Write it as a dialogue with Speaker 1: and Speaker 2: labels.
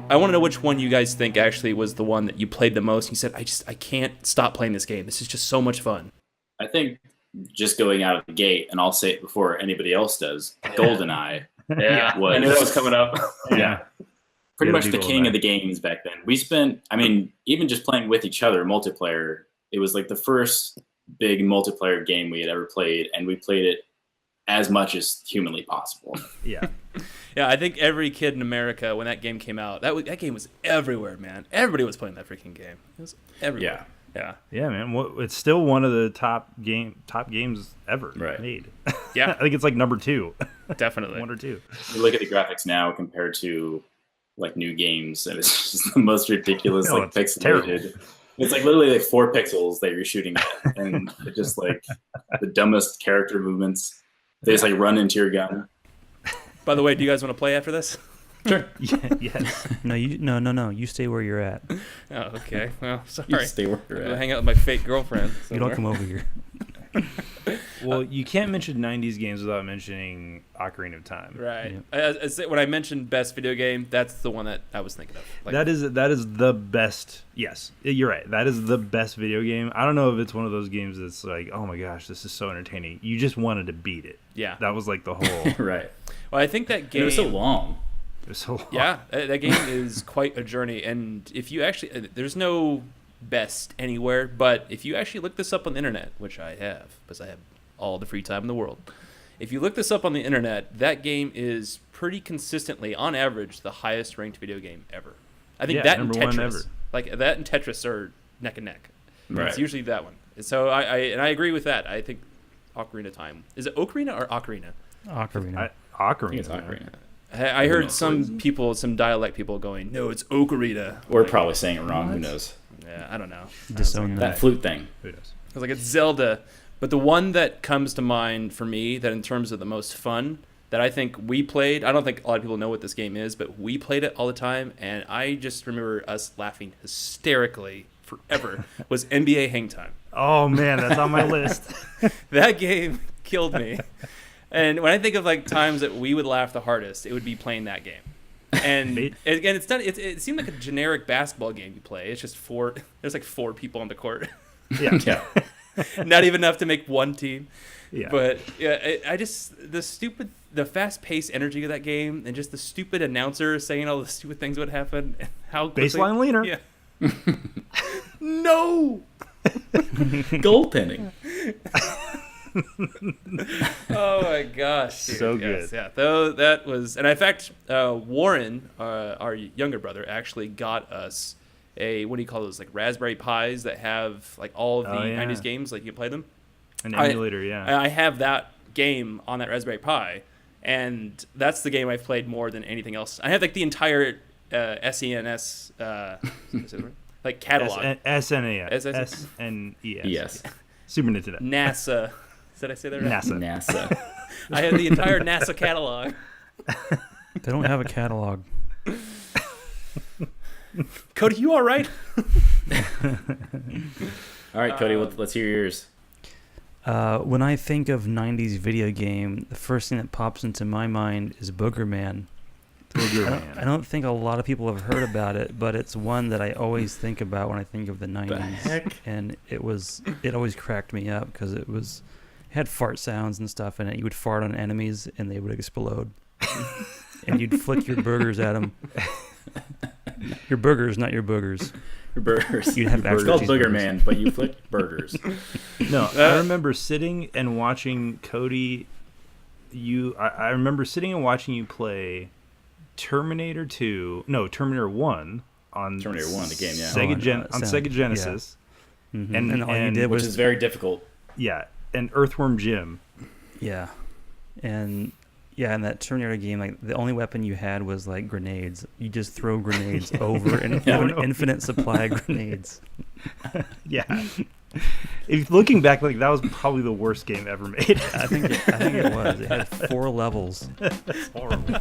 Speaker 1: I want to know which one you guys think actually was the one that you played the most. You said, I can't stop playing this game. This is just so much fun.
Speaker 2: I think just going out of the gate, and I'll say it before anybody else does, Goldeneye.
Speaker 3: Yeah, I knew that was coming up.
Speaker 2: Yeah. Pretty much the king of the games back then. We spent, even just playing with each other, multiplayer, it was like the first big multiplayer game we had ever played, and we played it as much as humanly possible.
Speaker 1: Yeah. Yeah, I think every kid in America, when that game came out, that game was everywhere, man. Everybody was playing that freaking game. It was everywhere.
Speaker 4: Yeah, man. It's still one of the top games ever made.
Speaker 1: Yeah.
Speaker 4: I think it's like number 2.
Speaker 1: Definitely.
Speaker 4: 1 or 2.
Speaker 2: You look at the graphics now compared to like new games, and it's just the most ridiculous, pixelated. Terrible. It's like literally like 4 pixels that you're shooting at, and it's just like the dumbest character movements. They just like run into your gun.
Speaker 1: By the way, do you guys want to play after this?
Speaker 2: Sure.
Speaker 4: Yes.
Speaker 5: No. You stay where you're at.
Speaker 1: Oh, okay. Well, sorry.
Speaker 2: You stay where you're at.
Speaker 1: Hang out with my fake girlfriend.
Speaker 5: You don't come over here.
Speaker 4: Well, you can't mention 90s games without mentioning Ocarina of Time.
Speaker 1: Right. Yeah. When I mentioned best video game, that's the one that I was thinking of. Like,
Speaker 4: that is the best. Yes, you're right. That is the best video game. I don't know if it's one of those games that's like, oh my gosh, this is so entertaining. You just wanted to beat it.
Speaker 1: Yeah.
Speaker 4: That was like the whole.
Speaker 2: Right.
Speaker 1: Well, I think that game.
Speaker 2: It was so long.
Speaker 1: Yeah, that game is quite a journey. And if you actually, there's no best anywhere, but if you actually look this up on the internet, which I have, because I have all the free time in the world, if you look this up on the internet, that game is pretty consistently, on average, the highest ranked video game ever. I think that and Tetris, like that and Tetris are neck and neck. Right. It's usually that one. So I agree with that. I think Ocarina of Time. Is it Ocarina or Ocarina?
Speaker 5: Ocarina.
Speaker 2: I think it's Ocarina.
Speaker 1: I heard some dialect people going, no, it's Ocarina.
Speaker 2: We're probably saying it wrong. Who knows?
Speaker 1: Yeah, I don't know.
Speaker 2: That flute thing.
Speaker 4: Who knows?
Speaker 1: I was like, it's Zelda. But the one that comes to mind for me, that in terms of the most fun, that I think we played, I don't think a lot of people know what this game is, but we played it all the time, and I just remember us laughing hysterically forever, was NBA Hang Time.
Speaker 4: Oh, man, that's on my list.
Speaker 1: That game killed me. And when I think of like times that we would laugh the hardest, it would be playing that game. And again, it's done. It seemed like a generic basketball game you play. It's just there's like 4 people on the court.
Speaker 4: Yeah.
Speaker 1: Not even enough to make one team.
Speaker 4: Yeah.
Speaker 1: But yeah, the fast-paced energy of that game, and just the stupid announcer saying all the stupid things would happen. And how
Speaker 4: baseline leaner.
Speaker 1: Yeah. No.
Speaker 2: Goaltending.
Speaker 1: Oh my gosh, dude.
Speaker 4: So
Speaker 1: yes,
Speaker 4: good.
Speaker 1: Yeah, though that was, and in fact, Warren, our younger brother, actually got us a, what do you call those, like Raspberry Pis that have like all of the 90s games, like you can play them.
Speaker 4: An emulator, yeah.
Speaker 1: I have that game on that Raspberry Pi, and that's the game I've played more than anything else. I have like the entire SNES like catalog.
Speaker 4: SNES.
Speaker 2: Yes.
Speaker 4: Super Nintendo.
Speaker 1: NASA. Did I say that right?
Speaker 2: NASA.
Speaker 1: I have the entire NASA catalog.
Speaker 5: They don't have a catalog.
Speaker 1: Cody, you all right?
Speaker 2: All right, Cody, let's hear yours.
Speaker 5: When I think of 90s video game, the first thing that pops into my mind is Booger Man. I don't think a lot of people have heard about it, but it's one that I always think about when I think of the 90s.
Speaker 2: The heck?
Speaker 5: And it always cracked me up because it had fart sounds and stuff in it. You would fart on enemies and they would explode. And you'd flick your burgers at them. Your burgers, not your boogers.
Speaker 2: Your burgers.
Speaker 5: You'd have
Speaker 2: it's called Booger Man, but you flick burgers.
Speaker 4: No, I remember sitting and watching Cody. I remember sitting and watching you play Terminator 1 on
Speaker 2: Terminator 1, the game, yeah.
Speaker 4: Sega Genesis.
Speaker 5: Yeah. Mm-hmm. And all you did
Speaker 2: which is very difficult.
Speaker 4: Yeah, and Earthworm Jim.
Speaker 5: Yeah. And in that Terminator game, like the only weapon you had was like grenades. You just throw grenades over an infinite supply of grenades.
Speaker 4: Yeah. If looking back, like that was probably the worst game ever made.
Speaker 5: I think it was. It had 4 levels.
Speaker 4: That's horrible.